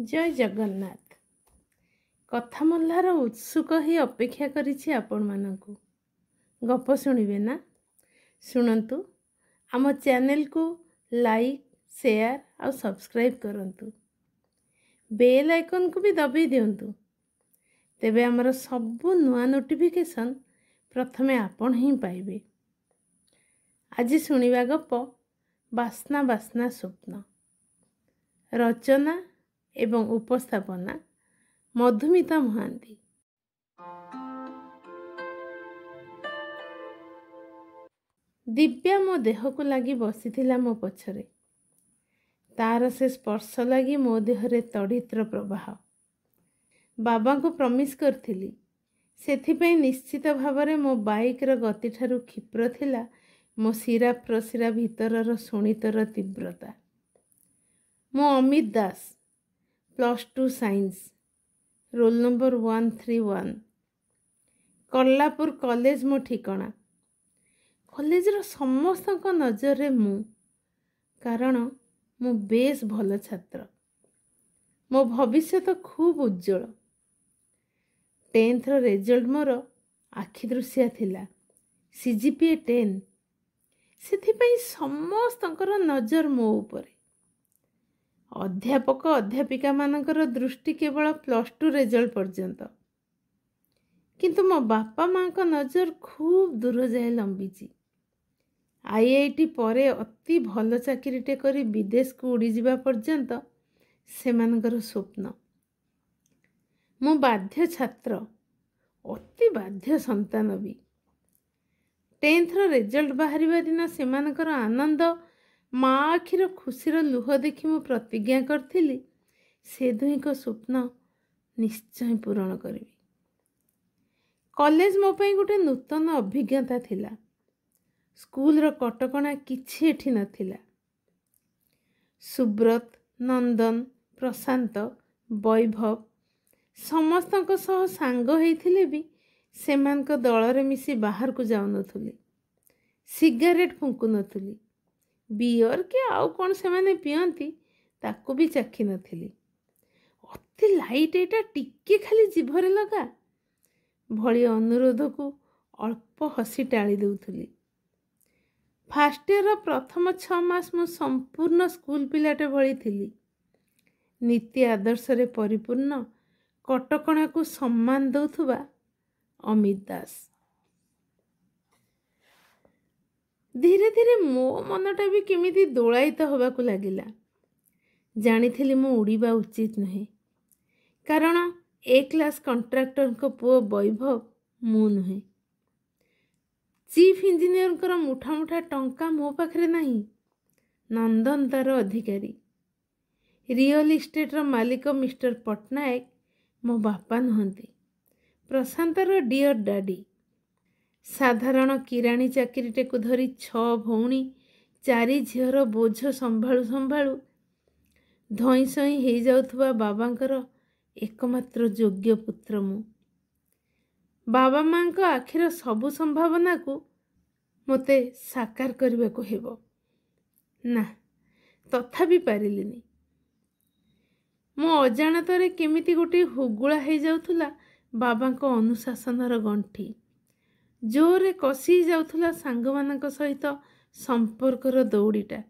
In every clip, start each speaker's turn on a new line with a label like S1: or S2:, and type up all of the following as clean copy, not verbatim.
S1: जय जगन्नाथ। कथा मल्लार उत्सुक ही अपेक्षा करिछि आपण मानकु गप शुणिबे ना। शुणंतु आम चैनल को लाइक शेयर और सब्सक्राइब करंतु, बेल आइकन को भी दबी दियंतु, तेबे हमर सबु नुआ नोटिफिकेशन प्रथमे आपण ही पाइबे। आज शुणिबा गप बास्ना बास्ना स्वप्न। रचना एवं उपस्थापना मधुमिता महांती। दिव्या मो देह को लगी बसीथिला मो पछरे। तार से स्पर्श लगी मो देहरे तड़ित्र प्रवाह। बाबा को प्रमिस करथिली, सेथिपई निश्चित भावरे मो बाइक र गति ठारू क्षिप्र थिला मो शिरा प्रशिरा भितरर सुनितर तीव्रता। मो अमित दास, +2 साइंस, रोल नंबर 131, कल्लापुर कॉलेज मो ठिकाना। कॉलेज रो समस्त नजर मु, कारण मु बेस भल छात्र। मो भविष्य तो खूब उज्जवल। 10th रो रिजल्ट मोर आखि दृश्य थिला, CGPA 10। सेथिपई समस्तंकर नजर मो उपरे। अध्यापक अध्यापिका मानकर दृष्टि केवल +2 रिजल्ट पर्यंत, किंतु मो बापा माँ का नजर खूब दूर जाए लंबीची। IIT परे अति भल चाकरीटे करी विदेश को उड़ी जिबा पर्यंत सेमानकर स्वप्न। मु बाध्य छात्र, अति बाध्य संतान भी। 10th रो रिजल्ट बाहरिबा दिन सेमानकर आनंद, माँ आखिर खुशीर लुह देखि मु प्रतिज्ञा करथिली, से दुही को स्वप्न निश्चय पूरण करिबी। कॉलेज मो पई गोटे नूतन अभिज्ञता थिला। स्कूल रो कटकणा किछि एठी नथिला। सुब्रत, नंदन, प्रशांत, वैभव समस्तक सह सांग हेइथिले भी सेमानक दलरे मिसी बाहर को जाउ नथुली। सिगारेट फुंकु नथुली। बियर के आउ कौन से माने पियंती ताकू भी चाखी नथिली। अति लाइट एटा टिके खाली जीभरे लगा भली अनुरोध को अल्प हसी टाली देउथुली। फास्ट ईयर प्रथम 6 मास मु संपूर्ण स्कूल पिलाटे भली थिली। नीति आदर्श रे परिपूर्ण, कटकणा को सम्मान दउथुबा अमित दास। धीरे धीरे मो मनटा भी केमिति दोलायित होबाकू लागिला। जानिथिली मु उड़ीबा उचित नहे, कारण ए क्लास कंट्राक्टर को पुओ वैभव मु नुहे। चीफ इंजीनियर कर मुठा मुठा टंका मो पाखरे नहीं। नंदन तार अधिकारी। रियल इस्टेट रो मालिक मिस्टर पटनायक मो बापा नुहंती। प्रशांतर डियर डैडी। साधारण किराणी चाकरीटे को धरी 6 भौणी 4 झीर बोझ संभाळु संभाळु धई सई हेई जाउथुबा बाबांकर एकमात्र योग्य पुत्र मु। बाबा माँ को आखिर सबु संभावना को मते साकार करबे को हेबो ना, तथापि पारिलिनी। मो अजाणतरे केमिति गोटे हुगुळा हेई जाउथुला बाबा को अनुशासनर गंठी। जोरे कसी जाउथुला सांगमानक सहित संपर्कर दौड़ीटा।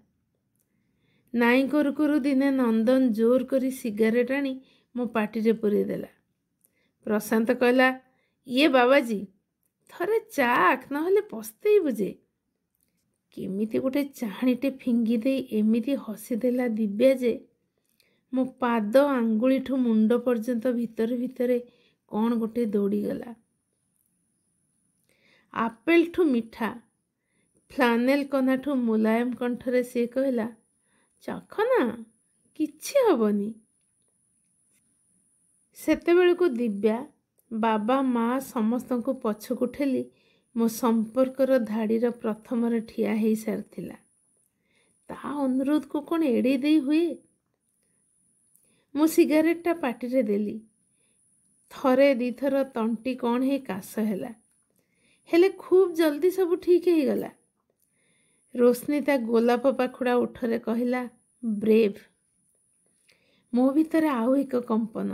S1: नाई करू करू दिने नंदन जोर करी सिगारेट आनी मो पाटी रे पुरे देला। प्रशांत कहला, ये बाबाजी थरे चाख नहले पस्तेई बुझे। केमिति गोटे चाहणीटे फिंगी दे एमिति हसी देला दिव्या जे मो पाद आंगुली ठू मुंड पर्यंत भितरे भितरे कौन गोटे दौड़ी गला। आपेल ठू मिठा, फ्लानेल कना ठू मुलायम कंठरे से कहला, चाख ना किछि हबनी। सेते बेल को दिव्या, बाबा माँ समस्त को पछकु ठेली मो संपर्कर धाड़ीर प्रथम ठिया हो सारिथिला। ता अनुरोध को कौन एड़े दे हुए। मो सिगारेटा पाटी रे देली। थरे दीथर तंटी कौन है काश हैला, हेले खूब जल्दी सब ठीक ही गला। रोशनी ता गोलाप पाखुड़ा उठरे कहला, ब्रेव। ମୋ ଭିତରେ ଆଉ ଏକ କମ୍ପନ।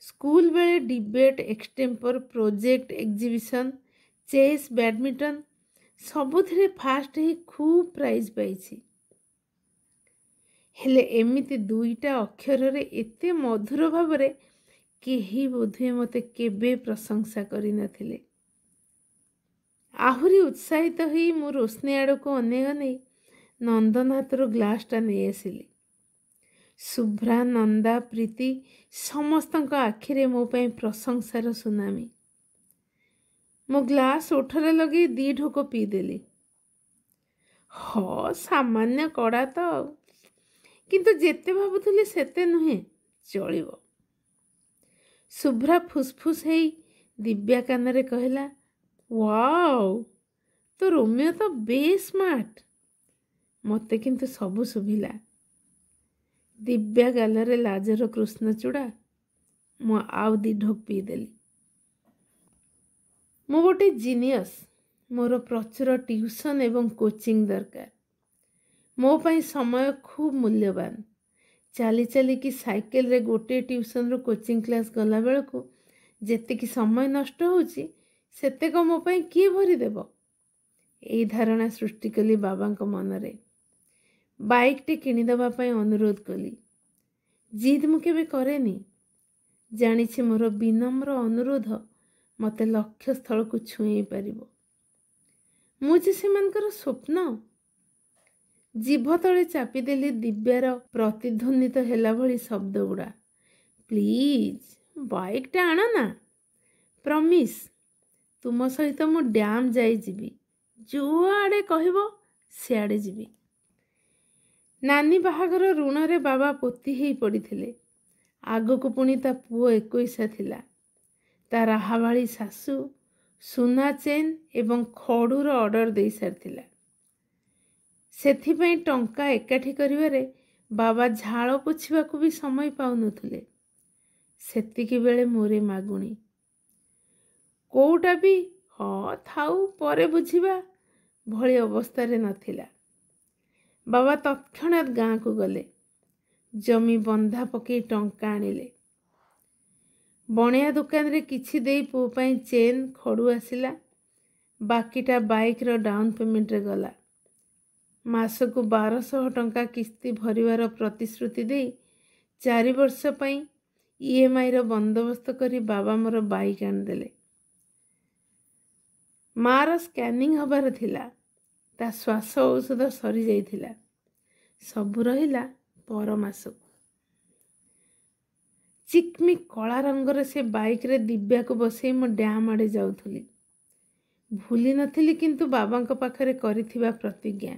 S1: ସ୍କୁଲ ବେଳେ debate, extempore, project, exhibition, chess, badminton ସବୁଥିରେ ଫାଷ୍ଟ ହେଇ ଖୁବ୍ ପ୍ରାଇଜ୍ ପାଇଛି। ହେଲେ ଏମିତି ଦୁଇଟା ଅକ୍ଷରରେ ଏତେ ମଧୁର ଭାବରେ କେହି ବୋଧହୁଏ ମୋତେ କେବେ ପ୍ରଶଂସା କରିନଥିଲେ। ଆହୁରି ଉତ୍ସାହିତ ହୋଇ ମୁଁ ରୋଶନୀ ଆଡ଼କୁ ଅନେଇ ଅନେଇ ନନ୍ଦନ ହାତରୁ ଗ୍ଲାସଟା ନେଇ ଆସିଲି। ଶୁଭ୍ରା, ନନ୍ଦା, ପ୍ରୀତି ସମସ୍ତଙ୍କ ଆଖିରେ ମୋ ପାଇଁ ପ୍ରଶଂସାର ସୁନାମି। ମୋ ଗ୍ଲାସ୍ ଓଠରେ ଲଗେଇ 2 ଢୋକ ପିଇଦେଲି। ସାମାନ୍ୟ କଡ଼ା ତ ଆଉ, କିନ୍ତୁ ଯେତେ ଭାବୁଥିଲି ସେତେ ନୁହେଁ, ଚଳିବ। ଶୁଭ୍ରା ଫୁସଫୁସ ହେଇ ଦିବ୍ୟା କାନରେ କହିଲା, ୱାଓ, ତୋ ରୋମିଓ ତ ବେଶ ସ୍ମାର୍ଟ। ମୋତେ କିନ୍ତୁ ସବୁ ଶୁଭିଲା। ଦିବ୍ୟା ଗାଲରେ ଲାଜର କୃଷ୍ଣଚୂଡ଼ା। ମୁଁ ଆଉ 2 ଢୋକ ପିଇଦେଲି। ମୁଁ ଗୋଟେ ଜିନିୟସ୍। ମୋର ପ୍ରଚୁର ଟିଉସନ୍ ଏବଂ କୋଚିଂ ଦରକାର। ମୋ ପାଇଁ ସମୟ ଖୁବ୍ ମୂଲ୍ୟବାନ। ଚାଲି ଚାଲିକି ସାଇକେଲରେ ଗୋଟିଏ ଟିଉସନ୍ରୁ କୋଚିଂ କ୍ଲାସ୍ ଗଲାବେଳକୁ ଯେତିକି ସମୟ ନଷ୍ଟ ହେଉଛି ସେତେକ ମୋ ପାଇଁ କିଏ ଭରିଦେବ? ଏଇ ଧାରଣା ସୃଷ୍ଟି କଲି ବାବାଙ୍କ ମନରେ। ବାଇକ୍ଟି କିଣିଦେବା ପାଇଁ ଅନୁରୋଧ କଲି। ଜିଦ୍ ମୁଁ କେବେ କରେନି। ଜାଣିଛି ମୋର ବିନମ୍ର ଅନୁରୋଧ ମୋତେ ଲକ୍ଷ୍ୟସ୍ଥଳକୁ ଛୁଏଁଇ ପାରିବ। ମୁଁ ଯେ ସେମାନଙ୍କର ସ୍ୱପ୍ନ। ଜିଭ ତଳେ ଚାପିଦେଲି ଦିବ୍ୟାର ପ୍ରତିଧ୍ୱନିତ ହେଲା ଭଳି ଶବ୍ଦଗୁଡ଼ା। ପ୍ଲିଜ୍, ବାଇକ୍ଟା ଆଣ ନା। ପ୍ରମିସ୍, ତୁମ ସହିତ ମୁଁ ଡ୍ୟାମ୍ ଯାଇଯିବି। ଯୁଆଡ଼େ କହିବ ସିଆଡ଼େ ଯିବି। ନାନୀ ବାହାଘର ଋଣରେ ବାବା ପୋତି ହେଇ ପଡ଼ିଥିଲେ। ଆଗକୁ ପୁଣି ତା ପୁଅ 21 ଥିଲା। ତା ରାହାବାଳୀ ଶାଶୁ ସୁନା ଚେନ୍ ଏବଂ ଖଡ଼ୁର ଅର୍ଡ଼ର ଦେଇ ସାରିଥିଲା। ସେଥିପାଇଁ ଟଙ୍କା ଏକାଠି କରିବାରେ ବାବା ଝାଳ ପୋଛିବାକୁ ବି ସମୟ ପାଉନଥିଲେ। ସେତିକି ବେଳେ ମୋରେ ମାଗୁଣି। କୋଉଟା ବି ଥାଉ ପରେ ବୁଝିବା ଭଳି ଅବସ୍ଥାରେ ନଥିଲା। ବାବା ତତ୍କ୍ଷଣାତ୍ ଗାଁକୁ ଗଲେ। ଜମି ବନ୍ଧା ପକେଇ ଟଙ୍କା ଆଣିଲେ। ବଣିଆ ଦୋକାନରେ କିଛି ଦେଇ ପୁଅ ପାଇଁ ଚେନ୍, ଖଡ଼ୁ ଆସିଲା। ବାକିଟା ବାଇକ୍ର ଡାଉନ୍ ପେମେଣ୍ଟରେ ଗଲା। ମାସକୁ 1200 ଟଙ୍କା କିସ୍ତି ଭରିବାର ପ୍ରତିଶ୍ରୁତି ଦେଇ 4 ବର୍ଷ ପାଇଁ EMIର ବନ୍ଦୋବସ୍ତ କରି ବାବା ମୋର ବାଇକ୍ ଆଣିଦେଲେ। ମାର ସ୍କାନିଂ ହେବାର ଥିଲା। ତା ଶ୍ୱାସ ଔଷଧ ସରିଯାଇଥିଲା। ସବୁ ରହିଲା ପର ମାସକୁ। ଚିକ୍ମିକ୍ କଳା ରଙ୍ଗର ସେ ବାଇକ୍ରେ ଦିବ୍ୟାକୁ ବସେଇ ମୁଁ ଡ୍ୟାମ୍ ଆଡ଼େ ଯାଉଥିଲି। ଭୁଲି ନଥିଲି କିନ୍ତୁ ବାବାଙ୍କ ପାଖରେ କରିଥିବା ପ୍ରତିଜ୍ଞା।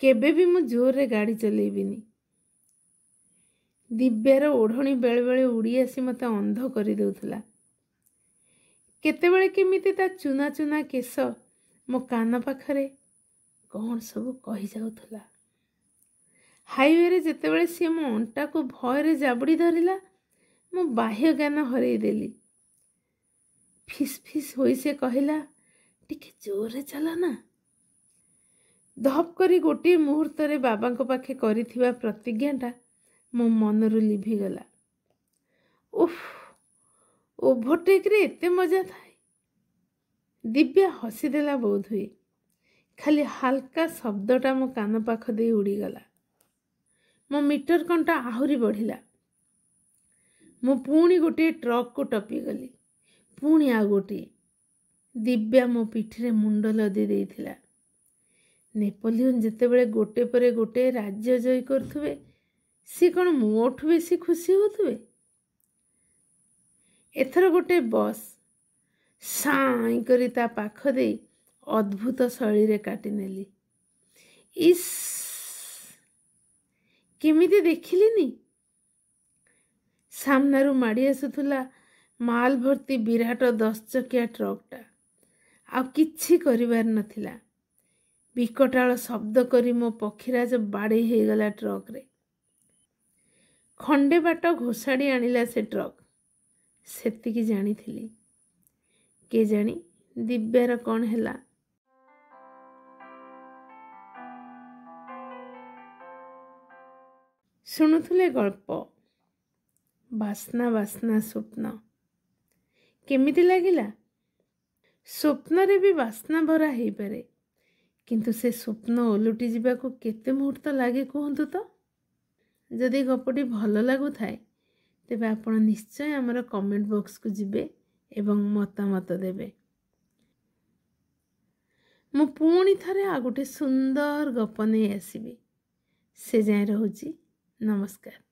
S1: କେବେ ବି ମୁଁ ଜୋରରେ ଗାଡ଼ି ଚଲେଇବିନି। ଦିବ୍ୟାର ଓଢ଼ଣୀ ବେଳେବେଳେ ଉଡ଼ି ଆସି ମୋତେ ଅନ୍ଧ କରିଦେଉଥିଲା। କେତେବେଳେ କେମିତି ତା ଚୁନା ଚୁନା କେଶ ମୋ କାନ ପାଖରେ କ'ଣ ସବୁ କହିଯାଉଥିଲା। ହାଇୱେରେ ଯେତେବେଳେ ସିଏ ମୋ ଅଣ୍ଟାକୁ ଭୟରେ ଜାବୁଡ଼ି ଧରିଲା, ମୁଁ ବାହ୍ୟ ଜ୍ଞାନ ହରେଇଦେଲି। ଫିସ୍ ଫିସ୍ ହୋଇ ସେ କହିଲା, ଟିକେ ଜୋରରେ ଚାଲ ନା। ଧପ୍ କରି ଗୋଟିଏ ମୁହୂର୍ତ୍ତରେ ବାବାଙ୍କ ପାଖେ କରିଥିବା ପ୍ରତିଜ୍ଞାଟା ମୋ ମନରୁ ଲିଭିଗଲା। ଓଭରଟେକ୍ରେ ଏତେ ମଜା ଥାଏ। ଦିବ୍ୟା ହସିଦେଲା ବୋଧହୁଏ। ଖାଲି ହାଲକା ଶବ୍ଦଟା ମୋ କାନ ପାଖ ଦେଇ ଉଡ଼ିଗଲା। ମୋ ମିଟର କଣ୍ଟା ଆହୁରି ବଢ଼ିଲା। ମୁଁ ପୁଣି ଗୋଟିଏ ଟ୍ରକକୁ ଟପିଗଲି। ପୁଣି ଆଉ ଗୋଟିଏ। ଦିବ୍ୟା ମୋ ପିଠିରେ ମୁଣ୍ଡ ଲଦି ଦେଇଥିଲା। ନେପୋଲିଅନ ଯେତେବେଳେ ଗୋଟେ ପରେ ଗୋଟେ ରାଜ୍ୟ ଜୟ କରୁଥିବେ, ସିଏ କ'ଣ ମୋଠୁ ବେଶୀ ଖୁସି ହେଉଥିବେ? ଏଥର ଗୋଟେ ବସ୍ ସାଇଁ କରି ତା ପାଖ ଦେଇ ଅଦ୍ଭୁତ ଶୈଳୀରେ କାଟିନେଲି। ଇସ୍, କେମିତି ଦେଖିଲିନି? ସାମ୍ନାରୁ ମାଡ଼ି ଆସୁଥିଲା ମାଲ ଭର୍ତ୍ତି ବିରାଟ 10 ଚକିଆ ଟ୍ରକଟା। ଆଉ କିଛି କରିବାର ନଥିଲା। ବିକଟାଳ ଶବ୍ଦ କରି ମୋ ପକ୍ଷୀରାଜ ବାଡ଼େଇ ହେଇଗଲା ଟ୍ରକରେ। ଖଣ୍ଡେ ବାଟ ଘୋଷାଡ଼ି ଆଣିଲା ସେ ଟ୍ରକ୍। ସେତିକି ଜାଣିଥିଲି। କେଜାଣି ଦିବ୍ୟାର କ'ଣ ହେଲା। ଶୁଣୁଥିଲେ ଗଳ୍ପ ବାସ୍ନା ବାସ୍ନା ସ୍ୱପ୍ନ। କେମିତି ଲାଗିଲା? ସ୍ୱପ୍ନରେ ବି ବାସ୍ନା ଭରା ହେଇପାରେ, କିନ୍ତୁ ସେ ସ୍ୱପ୍ନ ଓଲଟି ଯିବାକୁ କେତେ ମୁହୂର୍ତ୍ତ ଲାଗେ କୁହନ୍ତୁ ତ? ଯଦି ଗପଟି ଭଲ ଲାଗୁଥାଏ ତେବେ ଆପଣ ନିଶ୍ଚୟ ଆମର କମେଣ୍ଟ ବକ୍ସକୁ ଯିବେ ଏବଂ ମତାମତ ଦେବେ। ମୁଁ ପୁଣି ଥରେ ଆଉ ଗୋଟେ ସୁନ୍ଦର ଗପ ନେଇ ଆସିବି। ସେ ଯାଏଁ ରହୁଛି। ନମସ୍କାର।